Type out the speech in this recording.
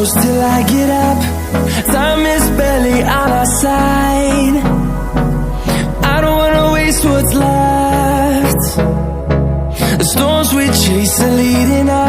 close till I get up. Time is barely on our side. I don't wanna waste what's left. The storms we chase are leading us.